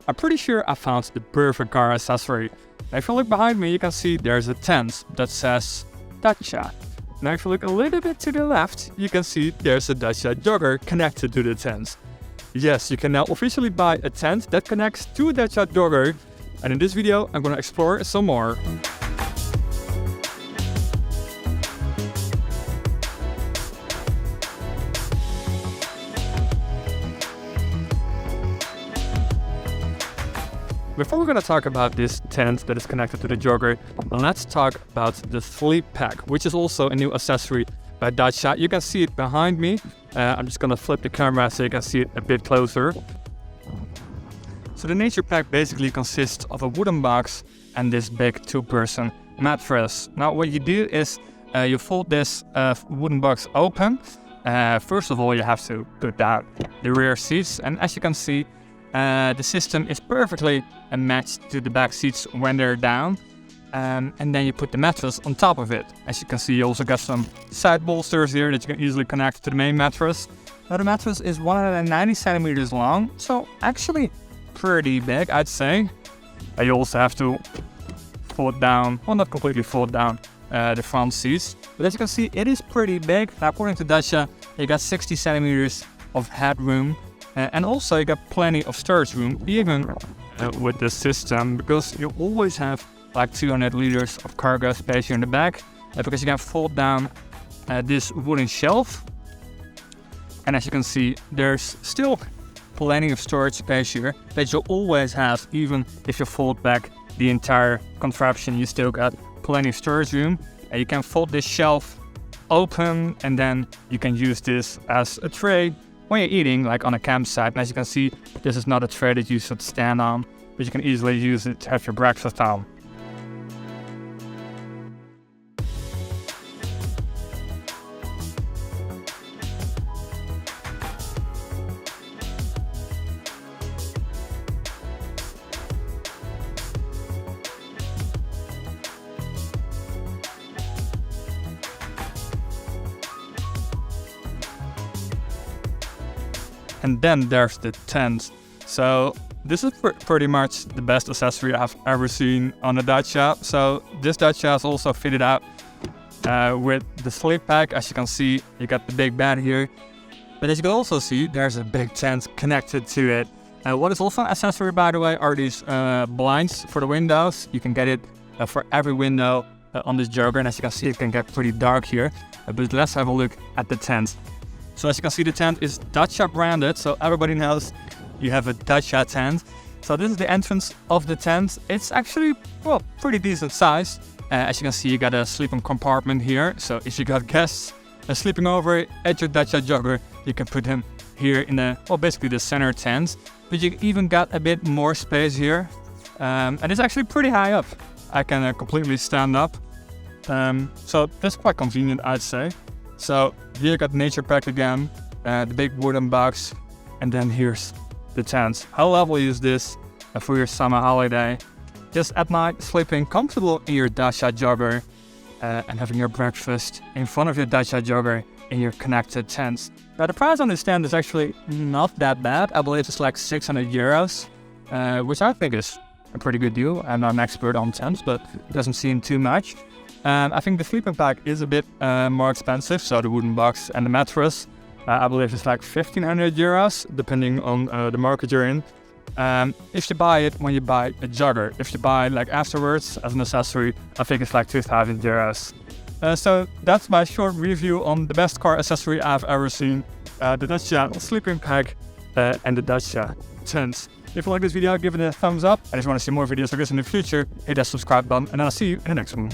I'm pretty sure I found the perfect car accessory. Now if you look behind me, you can see there's a tent that says Dacia. Now if you look a little bit to the left, you can see there's a Dacia Jogger connected to the tent. Yes, you can now officially buy a tent that connects to a Dacia Jogger, and in this video I'm gonna explore some more. Before we're going to talk about this tent that is connected to the Jogger, let's talk about the Sleep Pack, which is also a new accessory by Dacia. You can see it behind me. I'm just going to flip the camera so you can see it a bit closer. So the Nature Pack basically consists of a wooden box and this big two-person mattress. Now what you do is you fold this wooden box open. First of all, you have to put down the rear seats, and as you can see, the system is perfectly matched to the back seats when they're down, and then you put the mattress on top of it. As you can see, you also got some side bolsters here that you can easily connect to the main mattress. Now the mattress is 190 centimeters long, so actually pretty big, I'd say. You also have to fold down, well, not completely fold down the front seats, but as you can see, it is pretty big. Now according to Dacia, you got 60 centimeters of headroom. And also you got plenty of storage room, even with this system, because you always have like 200 liters of cargo space here in the back, because you can fold down this wooden shelf. And as you can see, there's still plenty of storage space here that you always have, even if you fold back the entire contraption, you still got plenty of storage room. And you can fold this shelf open, and then you can use this as a tray when you're eating, like on a campsite. And as you can see, this is not a tray that you should stand on, but you can easily use it to have your breakfast on. And then there's the tent. So this is pretty much the best accessory I've ever seen on a Dacia. So this Dacia is also fitted out with the Sleep Pack. As you can see, you got the big bed here. But as you can also see, there's a big tent connected to it. What is also an accessory, by the way, are these blinds for the windows. You can get it for every window on this Jogger. And as you can see, it can get pretty dark here. But let's have a look at the tent. So as you can see, the tent is Dacia branded, so everybody knows you have a Dacia tent. So this is the entrance of the tent. It's actually, well, pretty decent size. As you can see, you got a sleeping compartment here. So if you got guests sleeping over at your Dacia Jogger, you can put them here in the, well, basically the center tent. But you even got a bit more space here. And it's actually pretty high up. I can completely stand up. So that's quite convenient, I'd say. So here you got Nature Pack again, the big wooden box, and then here's the tent. How lovely is this for your summer holiday? Just at night, sleeping comfortable in your Dacia Jogger and having your breakfast in front of your Dacia Jogger in your connected tent. Now the price on this tent is actually not that bad. I believe it's like 600 euros, which I think is a pretty good deal. I'm not an expert on tents, but it doesn't seem too much. I think the sleeping pack is a bit more expensive, so the wooden box and the mattress, I believe it's like 1,500 euros, depending on the market you're in. If you buy it when you buy a Jogger. If you buy like afterwards as an accessory, I think it's like 2,000 euros. So that's my short review on the best car accessory I've ever seen, the Dacia Sleeping Pack and the Dacia tent. If you like this video, give it a thumbs up. I just want to see more videos like this in the future. Hit that subscribe button, and I'll see you in the next one.